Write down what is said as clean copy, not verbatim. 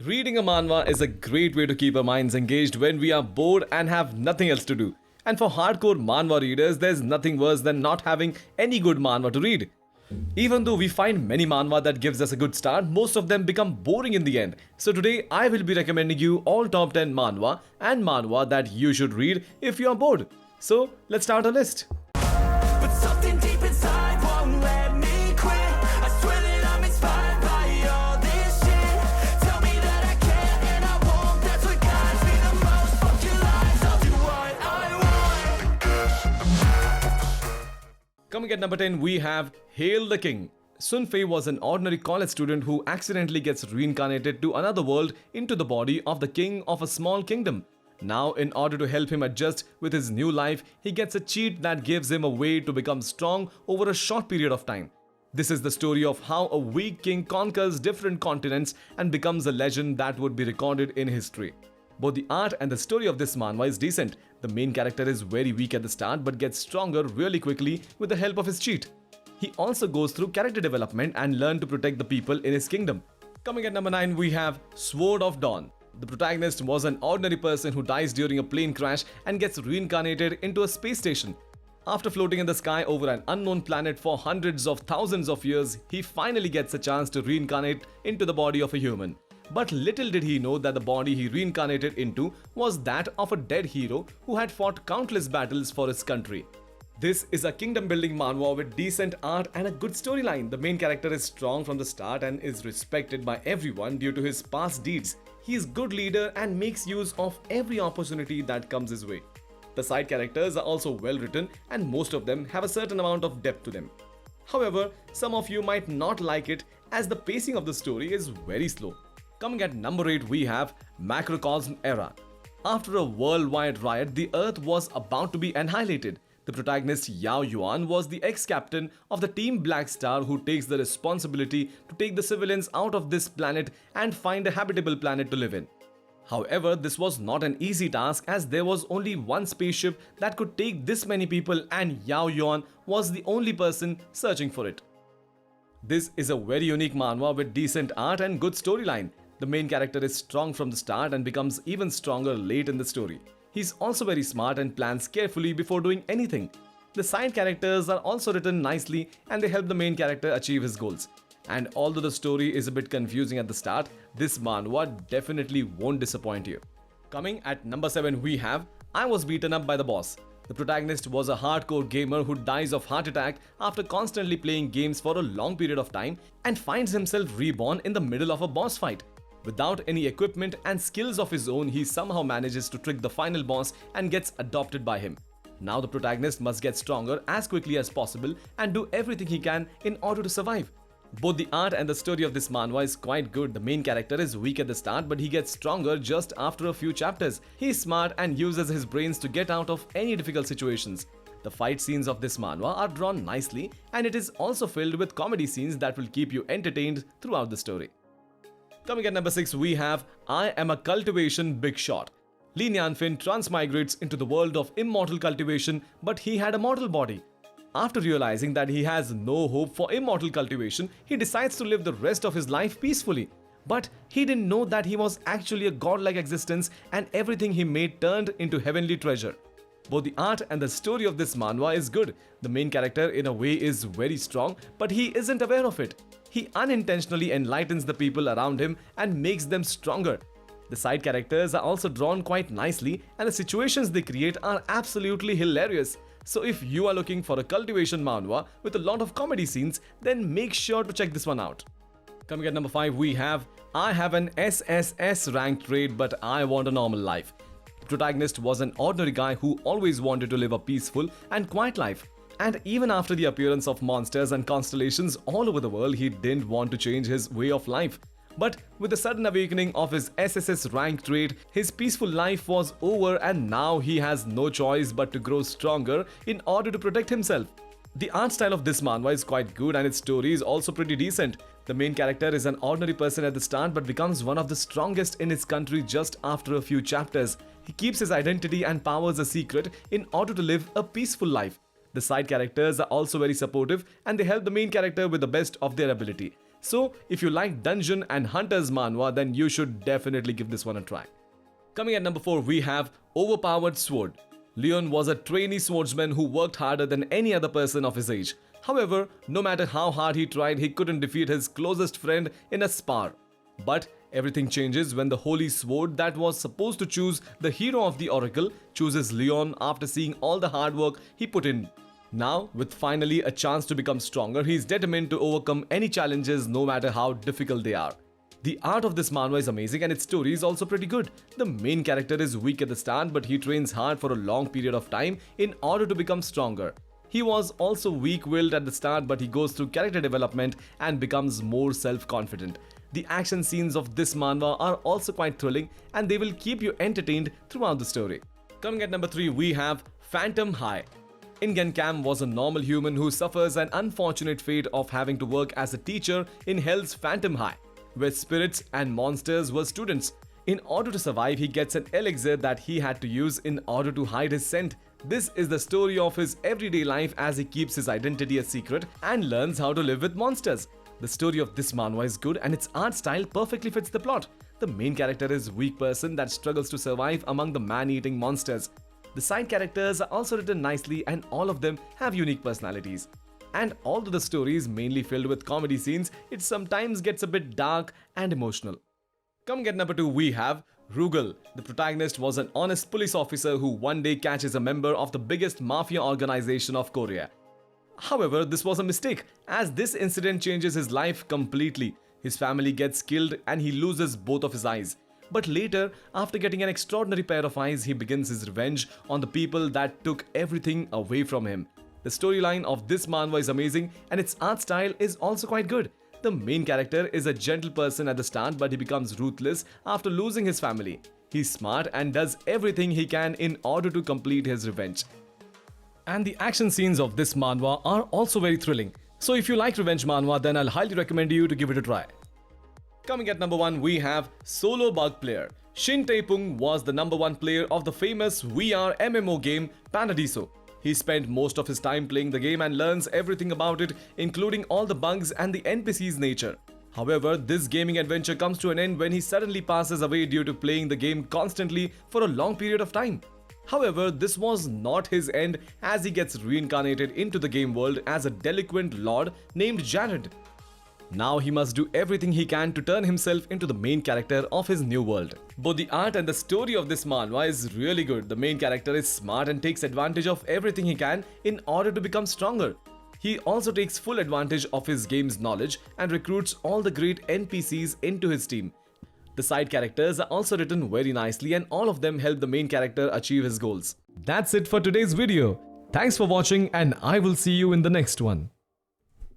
Reading a manhwa is a great way to keep our minds engaged when we are bored and have nothing else to do. And for hardcore manhwa readers, there's nothing worse than not having any good manhwa to read. Even though we find many manhwa that gives us a good start, most of them become boring in the end. So today I will be recommending you all top 10 manhwa and manhwa that you should read if you are bored. So let's start our list. But something deep inside won't let me quit. I swear that I'm inspired by all this shit. Tell me that I can and I won't. That's what guides me the most. Fuck your lies, I'll do what I want. Coming at number 10, we have Hail the King. Sun Fei was an ordinary college student who accidentally gets reincarnated to another world into the body of the king of a small kingdom. Now, in order to help him adjust with his new life, he gets a cheat that gives him a way to become strong over a short period of time. This is the story of how a weak king conquers different continents and becomes a legend that would be recorded in history. Both the art and the story of this manhwa is decent. The main character is very weak at the start but gets stronger really quickly with the help of his cheat. He also goes through character development and learns to protect the people in his kingdom. Coming at number 9, we have Sword of Dawn. The protagonist was an ordinary person who dies during a plane crash and gets reincarnated into a space station. After floating in the sky over an unknown planet for hundreds of thousands of years, he finally gets a chance to reincarnate into the body of a human. But little did he know that the body he reincarnated into was that of a dead hero who had fought countless battles for his country. This is a kingdom building manhwa with decent art and a good storyline. The main character is strong from the start and is respected by everyone due to his past deeds. He is a good leader and makes use of every opportunity that comes his way. The side characters are also well written and most of them have a certain amount of depth to them. However, some of you might not like it as the pacing of the story is very slow. Coming at number 8, we have Macrocosm Era. After a worldwide riot, the Earth was about to be annihilated. The protagonist Yao Yuan was the ex-captain of the Team Black Star who takes the responsibility to take the civilians out of this planet and find a habitable planet to live in. However, this was not an easy task as there was only one spaceship that could take this many people and Yao Yuan was the only person searching for it. This is a very unique manhwa with decent art and good storyline. The main character is strong from the start and becomes even stronger late in the story. He's also very smart and plans carefully before doing anything. The side characters are also written nicely and they help the main character achieve his goals. And although the story is a bit confusing at the start, this manhwa definitely won't disappoint you. Coming at number 7, we have I Was Beaten Up by the Boss. The protagonist was a hardcore gamer who dies of heart attack after constantly playing games for a long period of time and finds himself reborn in the middle of a boss fight. Without any equipment and skills of his own, he somehow manages to trick the final boss and gets adopted by him. Now the protagonist must get stronger as quickly as possible and do everything he can in order to survive. Both the art and the story of this manhwa is quite good. The main character is weak at the start but he gets stronger just after a few chapters. He is smart and uses his brains to get out of any difficult situations. The fight scenes of this manhwa are drawn nicely and it is also filled with comedy scenes that will keep you entertained throughout the story. Coming at number 6, we have I Am a Cultivation Big Shot. Li Nianfin transmigrates into the world of immortal cultivation, but he had a mortal body. After realizing that he has no hope for immortal cultivation, he decides to live the rest of his life peacefully. But he didn't know that he was actually a godlike existence and everything he made turned into heavenly treasure. Both the art and the story of this manhwa is good. The main character in a way is very strong, but he isn't aware of it. He unintentionally enlightens the people around him and makes them stronger. The side characters are also drawn quite nicely and the situations they create are absolutely hilarious. So if you are looking for a cultivation manhwa with a lot of comedy scenes, then make sure to check this one out. Coming at number 5, we have I Have an SSS ranked trade but I Want a Normal Life. The protagonist was an ordinary guy who always wanted to live a peaceful and quiet life. And even after the appearance of monsters and constellations all over the world, he didn't want to change his way of life. But with the sudden awakening of his SSS rank trait, his peaceful life was over and now he has no choice but to grow stronger in order to protect himself. The art style of this manhwa is quite good and its story is also pretty decent. The main character is an ordinary person at the start but becomes one of the strongest in his country just after a few chapters. He keeps his identity and powers a secret in order to live a peaceful life. The side characters are also very supportive and they help the main character with the best of their ability. So if you like Dungeon and Hunters manhwa, then you should definitely give this one a try. Coming at number 4, we have Overpowered Sword. Leon was a trainee swordsman who worked harder than any other person of his age. However, no matter how hard he tried, he couldn't defeat his closest friend in a spar. But everything changes when the Holy Sword that was supposed to choose the hero of the Oracle chooses Leon after seeing all the hard work he put in. Now, with finally a chance to become stronger, he is determined to overcome any challenges no matter how difficult they are. The art of this manhwa is amazing and its story is also pretty good. The main character is weak at the start, but he trains hard for a long period of time in order to become stronger. He was also weak-willed at the start, but he goes through character development and becomes more self-confident. The action scenes of this manhwa are also quite thrilling and they will keep you entertained throughout the story. Coming at number 3, we have Phantom High. Ingen Kam was a normal human who suffers an unfortunate fate of having to work as a teacher in Hell's Phantom High, where spirits and monsters were students. In order to survive, he gets an elixir that he had to use in order to hide his scent. This is the story of his everyday life as he keeps his identity a secret and learns how to live with monsters. The story of this manhwa is good and its art style perfectly fits the plot. The main character is a weak person that struggles to survive among the man-eating monsters. The side characters are also written nicely and all of them have unique personalities. And although the story is mainly filled with comedy scenes, it sometimes gets a bit dark and emotional. Coming at number 2, we have Rugal. The protagonist was an honest police officer who one day catches a member of the biggest mafia organization of Korea. However, this was a mistake, as this incident changes his life completely. His family gets killed and he loses both of his eyes. But later, after getting an extraordinary pair of eyes, he begins his revenge on the people that took everything away from him. The storyline of this manhwa is amazing and its art style is also quite good. The main character is a gentle person at the start, but he becomes ruthless after losing his family. He's smart and does everything he can in order to complete his revenge. And the action scenes of this manhwa are also very thrilling. So if you like revenge manhwa, then I'll highly recommend you to give it a try. Coming at number 1, we have Solo Bug Player. Shin Tae-pung was the number 1 player of the famous VR MMO game Paradiso. He spent most of his time playing the game and learns everything about it, including all the bugs and the NPC's nature. However, this gaming adventure comes to an end when he suddenly passes away due to playing the game constantly for a long period of time. However, this was not his end, as he gets reincarnated into the game world as a delinquent lord named Jared. Now he must do everything he can to turn himself into the main character of his new world. Both the art and the story of this manhwa is really good. The main character is smart and takes advantage of everything he can in order to become stronger. He also takes full advantage of his game's knowledge and recruits all the great NPCs into his team. The side characters are also written very nicely and all of them help the main character achieve his goals. That's it for today's video. Thanks for watching and I will see you in the next one.